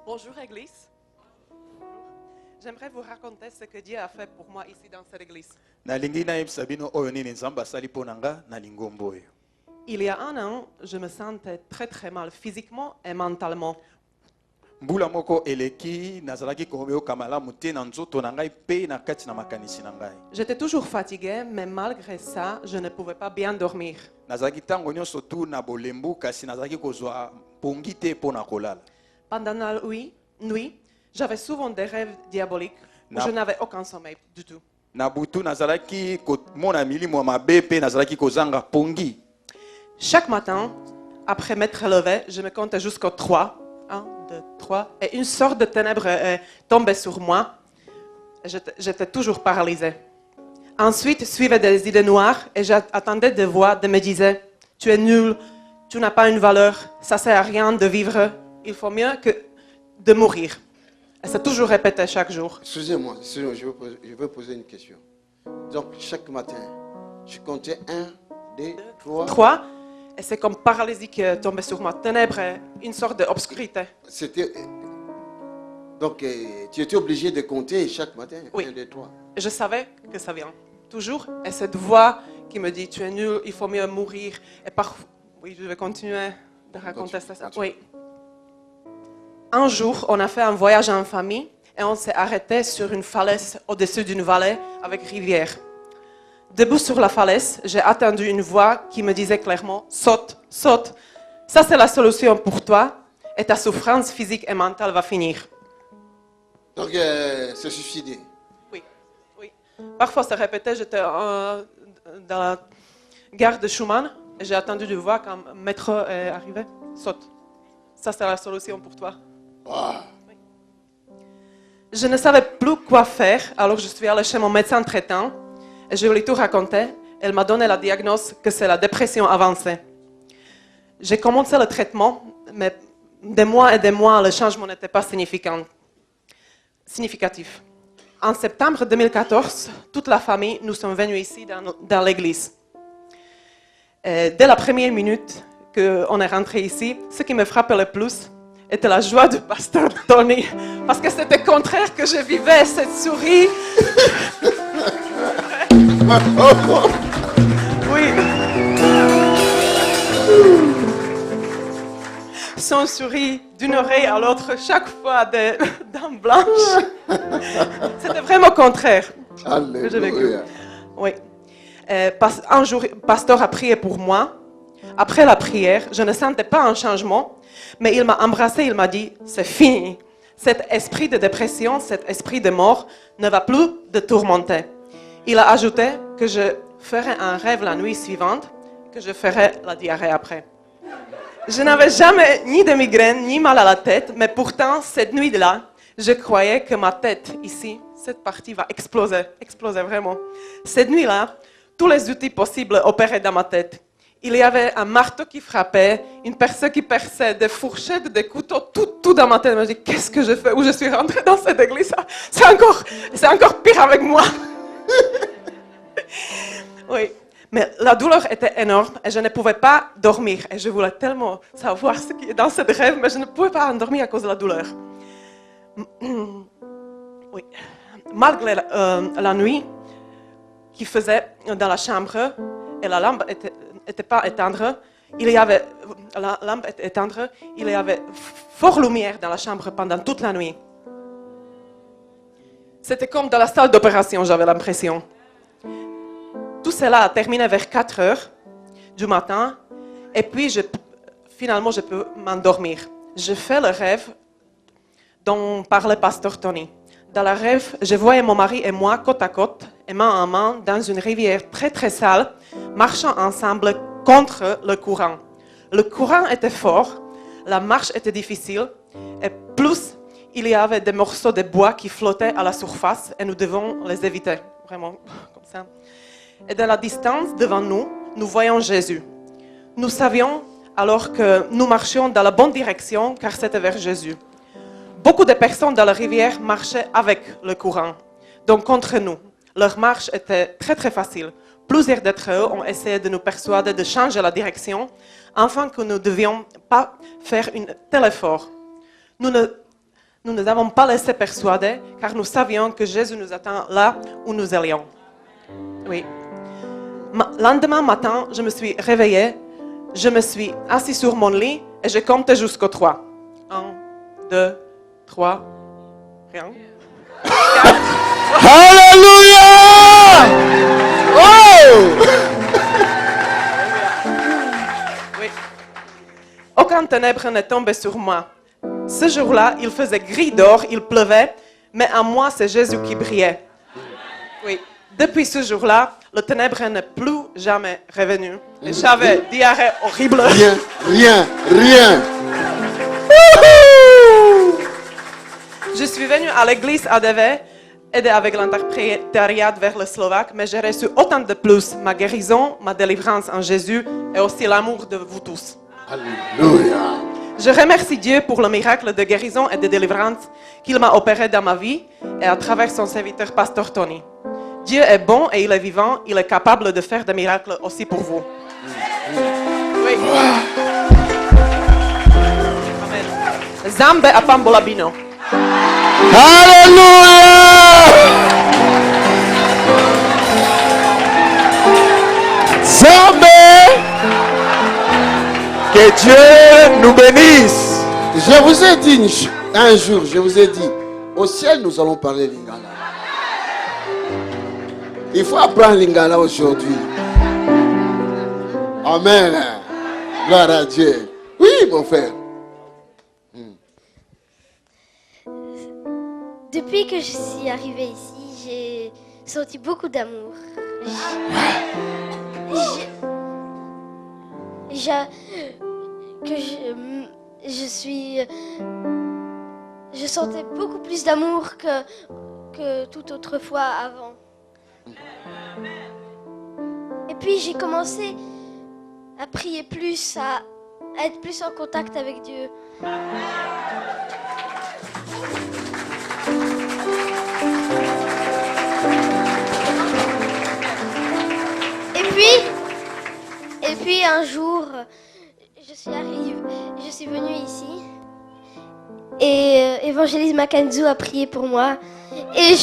Bonjour Église. J'aimerais vous raconter ce que Dieu a fait pour moi ici dans cette église. Il y a un an, je me sentais très très mal physiquement et mentalement. J'étais toujours fatiguée, mais malgré ça, je ne pouvais pas bien dormir. Pendant la nuit, j'avais souvent des rêves diaboliques où je n'avais aucun sommeil du tout. Chaque matin, après m'être levée, je me comptais jusqu'au 3. 1, 2, 3. Et une sorte de ténèbres tombait sur moi. J'étais toujours paralysée. Ensuite, suivaient des idées noires et j'attendais des voix qui me disaient « Tu es nul, tu n'as pas une valeur, ça ne sert à rien de vivre, il faut mieux que de mourir. » Et c'est toujours répété chaque jour. Excusez-moi, je veux poser une question. Donc, chaque matin, je comptais 1, 2, 3. 3. Et c'est comme paralysie qui tombait sur moi. Ténèbres, une sorte d'obscurité. Donc, tu étais obligé de compter chaque matin, oui. 1, 2, 3. Je savais que ça vient. Toujours. Et cette voix qui me dit, tu es nul, il faut mieux mourir. Et parfois, oui, je vais continuer de raconter ça. Oui. Un jour, on a fait un voyage en famille et on s'est arrêté sur une falaise au-dessus d'une vallée avec rivière. Debout sur la falaise, j'ai entendu une voix qui me disait clairement « Saute, saute, ça c'est la solution pour toi et ta souffrance physique et mentale va finir. » Donc, c'est suicidé. Oui, oui. Parfois c'est répété, j'étais dans la gare de Schumann et j'ai entendu une voix quand le métro est arrivé « Saute, ça c'est la solution pour toi. » Wow. Oui. Je ne savais plus quoi faire, alors je suis allée chez mon médecin traitant. Et je lui ai tout raconté. Elle m'a donné la diagnose que c'est la dépression avancée. J'ai commencé le traitement, mais des mois et des mois, le changement n'était pas significatif. En septembre 2014, toute la famille, nous sommes venus ici dans l'église. Et dès la première minute qu'on est rentré ici, ce qui me frappait le plus était la joie du pasteur Tony. Parce que c'était le contraire que je vivais, cette souris. Oui. Son souris d'une oreille à l'autre, chaque fois des dents blanches. C'était vraiment le contraire que j'ai vécu. Oui. Un jour, le pasteur a prié pour moi. Après la prière, je ne sentais pas un changement, mais il m'a embrassé, il m'a dit, c'est fini. Cet esprit de dépression, cet esprit de mort ne va plus te tourmenter. Il a ajouté que je ferais un rêve la nuit suivante, que je ferais la diarrhée après. Je n'avais jamais ni de migraine, ni mal à la tête, mais pourtant, cette nuit-là, je croyais que ma tête, ici, cette partie va exploser vraiment. Cette nuit-là, tous les outils possibles opéraient dans ma tête. Il y avait un marteau qui frappait, une perceuse qui perçait, des fourchettes, des couteaux, tout dans ma tête. Je me dis, qu'est-ce que je fais? Où je suis rentrée dans cette église? C'est encore pire avec moi. Oui, mais la douleur était énorme et je ne pouvais pas dormir. Et je voulais tellement savoir ce qui est dans ce rêve, mais je ne pouvais pas endormir à cause de la douleur. Oui. Malgré la nuit qui faisait dans la chambre et la lampe n'était pas éteinte, il y avait fort lumière dans la chambre pendant toute la nuit. C'était comme dans la salle d'opération, j'avais l'impression. Tout cela a terminé vers 4 heures du matin et puis finalement je peux m'endormir. Je fais le rêve dont parlait pasteur Tony. Dans le rêve, je voyais mon mari et moi côte à côte et main en main dans une rivière très très sale, marchant ensemble contre le courant. Le courant était fort, la marche était difficile et plus il y avait des morceaux de bois qui flottaient à la surface et nous devions les éviter, vraiment comme ça. Et dans la distance devant nous, nous voyons Jésus. Nous savions alors que nous marchions dans la bonne direction car c'était vers Jésus. Beaucoup de personnes dans la rivière marchaient avec le courant, donc contre nous. Leur marche était très très facile. Plusieurs d'entre eux ont essayé de nous persuader de changer la direction afin que nous ne devions pas faire un tel effort. Nous ne nous ne nous avons pas laissé persuader car nous savions que Jésus nous attend là où nous allions. Oui. Lendemain matin, je me suis réveillée, je me suis assis sur mon lit et j'ai compté jusqu'au 3. 1, 2, 3, rien. 4. Alléluia! Oh! Oui. Aucune ténèbre n'est tombée sur moi. Ce jour-là, il faisait gris dehors, il pleuvait, mais en moi, c'est Jésus qui brillait. Oui. Depuis ce jour-là, le ténèbre n'est plus jamais revenu. Et j'avais diarrhée horrible. Rien. Je suis venue à l'église à Deve, aider avec l'interprétariat vers le Slovaque, mais j'ai reçu autant de plus ma guérison, ma délivrance en Jésus et aussi l'amour de vous tous. Alléluia. Je remercie Dieu pour le miracle de guérison et de délivrance qu'il m'a opéré dans ma vie et à travers son serviteur pasteur Tony. Dieu est bon et il est vivant, il est capable de faire des miracles aussi pour vous. Oui. Amen. Zambe a Pambolabino. Alléluia! Zambé! Que Dieu nous bénisse. Je vous ai dit un jour, au ciel nous allons parler lingala. Il faut apprendre lingala aujourd'hui. Amen. Gloire à Dieu. Oui, mon frère. Depuis que je suis arrivée ici, j'ai senti beaucoup d'amour. Je sentais beaucoup plus d'amour que toute autre fois avant. Et puis j'ai commencé à prier plus, à être plus en contact avec Dieu. Et puis un jour, je suis venue ici et Évangéliste Makanzu a prié pour moi et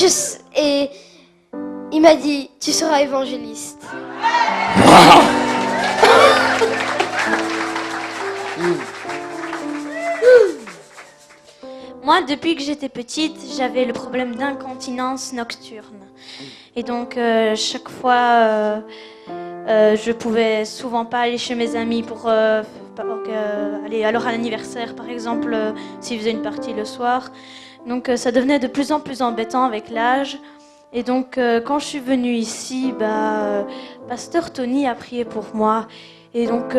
il m'a dit, tu seras évangéliste. Wow. Moi, depuis que j'étais petite, j'avais le problème d'incontinence nocturne. Et donc, chaque fois, je pouvais souvent pas aller chez mes amis pour aller à leur anniversaire, par exemple, s'ils faisaient une partie le soir. Donc, ça devenait de plus en plus embêtant avec l'âge. Et donc, quand je suis venue ici, Pasteur Tony a prié pour moi. Et donc,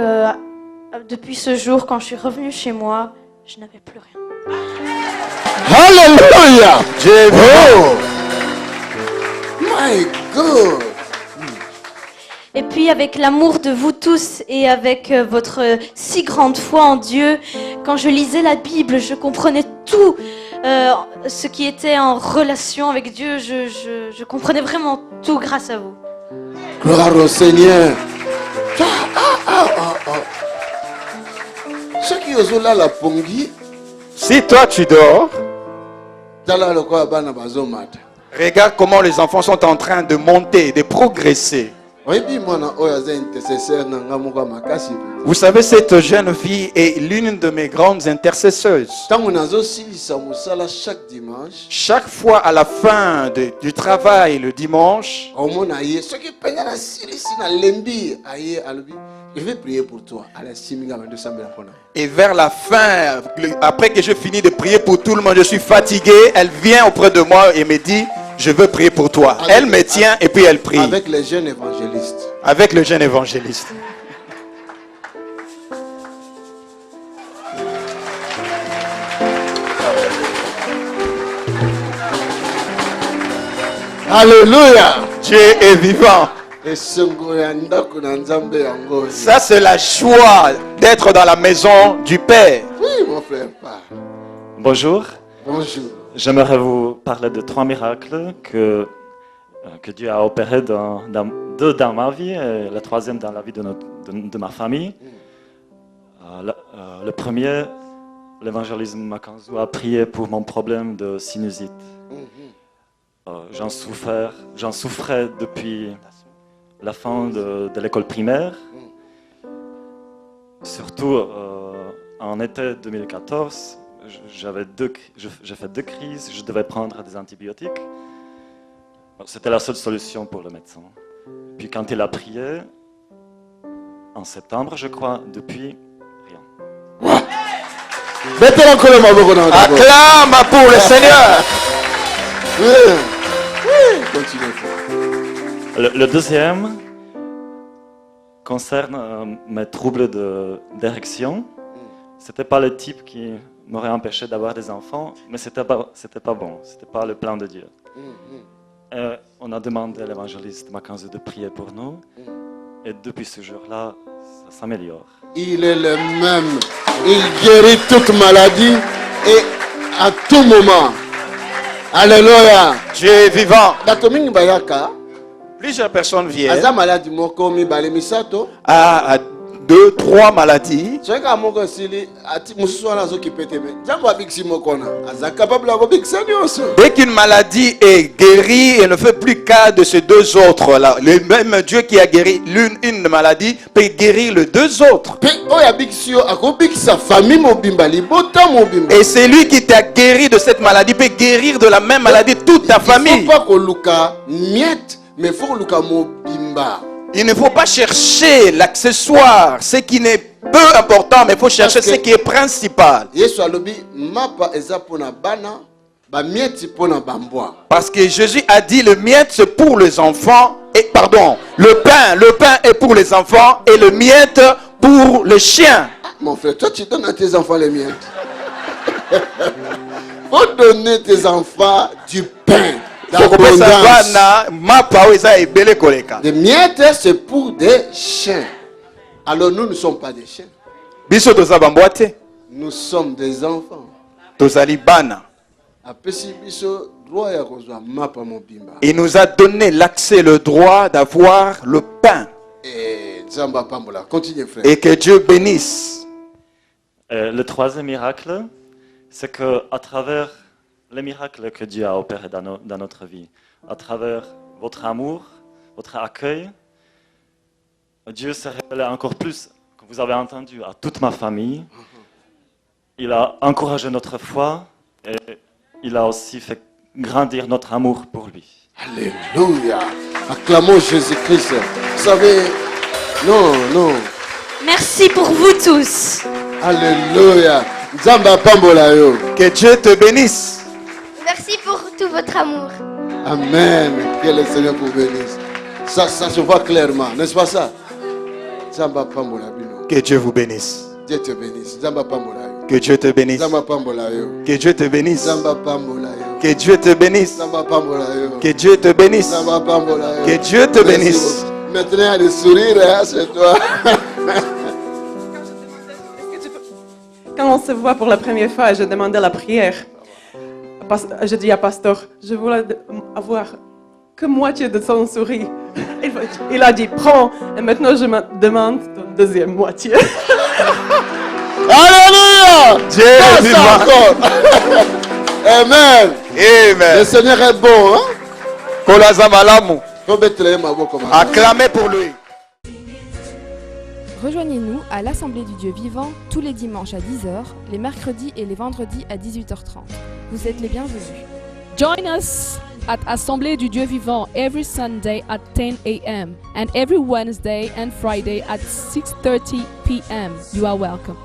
depuis ce jour, quand je suis revenue chez moi, je n'avais plus rien. Alléluia! Oh! My God! Et puis avec l'amour de vous tous et avec votre si grande foi en Dieu, quand je lisais la Bible, je comprenais tout ce qui était en relation avec Dieu. Je comprenais vraiment tout grâce à vous. Gloire au Seigneur. Ceux qui osent là la pongi. Si toi tu dors, regarde regarde comment les enfants sont en train de monter, de progresser. Vous savez, cette jeune fille est l'une de mes grandes intercesseuses. Chaque fois à la fin du travail le dimanche, je vais prier pour toi. et vers la fin, après que je finis de prier pour tout le monde, je suis fatigué, elle vient auprès de moi et me dit, je veux prier pour toi. Elle me tient et puis elle prie. Avec les jeunes évangélistes. Avec le jeune évangéliste. Alléluia. Dieu est vivant. Ça, c'est la joie d'être dans la maison du Père. Oui, mon frère. Bonjour. Bonjour. J'aimerais vous parler de 3 miracles que Dieu a opérés deux dans ma vie et le troisième dans la vie de ma famille. Le premier, l'évangéliste Makanzu a prié pour mon problème de sinusite. J'en souffrais depuis la fin de l'école primaire. Surtout en été 2014, j'ai fait 2 crises, je devais prendre des antibiotiques. C'était la seule solution pour le médecin. Puis quand il a prié, en septembre, je crois, depuis, rien. Acclame pour le Seigneur. Le deuxième concerne mes troubles d'érection. C'était pas le type qui m'aurait empêché d'avoir des enfants, mais c'était pas bon, c'était pas le plan de Dieu. On a demandé à l'évangéliste Makanzu de prier pour nous, et depuis ce jour-là, ça s'améliore. Il est le même, il guérit toute maladie et à tout moment. Alléluia. Dieu est vivant. Plusieurs personnes viennent à 2, 3 maladies. Dès qu'une maladie est guérie, elle ne fait plus cas de ces 2 autres là. Le même Dieu qui a guéri une maladie peut guérir les 2 autres. Et c'est lui qui t'a guéri de cette maladie peut guérir de la même maladie toute ta famille. Il ne faut pas chercher l'accessoire, ce qui n'est peu important, mais il faut chercher ce qui est principal. Parce que Jésus a dit le miette c'est pour les enfants, et pardon, le pain est pour les enfants et le miette pour les chiens. Mon frère, toi tu donnes à tes enfants les miettes. Faut donner tes enfants du pain. Les miettes, c'est pour des chiens. Alors nous ne sommes pas des chiens. Nous sommes des enfants. Il nous a donné l'accès, le droit d'avoir le pain. Et que Dieu bénisse. Le troisième miracle, c'est qu'à travers les miracles que Dieu a opérés dans notre vie, à travers votre amour, votre accueil, Dieu s'est révélé encore plus, que vous avez entendu, à toute ma famille. Il a encouragé notre foi et il a aussi fait grandir notre amour pour lui. Alléluia. Acclamons Jésus-Christ. Vous savez, non. Merci pour vous tous. Alléluia. Que Dieu te bénisse. Merci pour tout votre amour. Amen. Que le Seigneur vous bénisse. Ça se voit clairement, n'est-ce pas ça? Que Dieu vous bénisse. Dieu te bénisse. Que Dieu te bénisse. Que Dieu te bénisse. Que Dieu te bénisse. Que Dieu te bénisse. Que Dieu te bénisse. Maintenant, il y a des sourires chez toi. Quand on se voit pour la première fois, je demandais la prière. Je dis à Pasteur, je voulais avoir que moitié de son sourire. Il a dit, prends, et maintenant je me demande ton deuxième moitié. Alléluia! Dieu est vivant. Amen. Amen. Le Seigneur est bon. Acclamez pour lui. Rejoignez-nous à l'Assemblée du Dieu vivant tous les dimanches à 10h, les mercredis et les vendredis à 18h30. Vous êtes les bienvenus. Join us at Assemblée du Dieu vivant every Sunday at 10 a.m. and every Wednesday and Friday at 6:30 p.m. You are welcome.